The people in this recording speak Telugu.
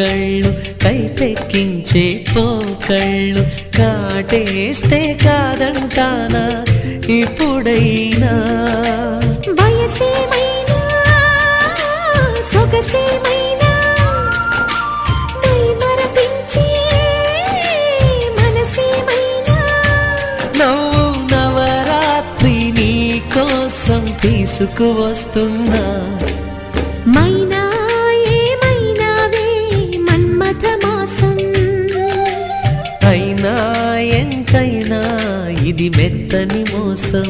కళ్ళు కైపెక్కించే పోకళ్ళు కాటేస్తే కాదంటానా ఇప్పుడైనా వయసేమైనా సొగసేమైనా మరపించే మనసేమైనా నవ్వు నవరాత్రి నీ కోసం తీసుకువస్తున్నా మైనా ఏమైనావే మన్మథ మాసం అయినా ఎంతైనా ఇది మెత్తని మోసం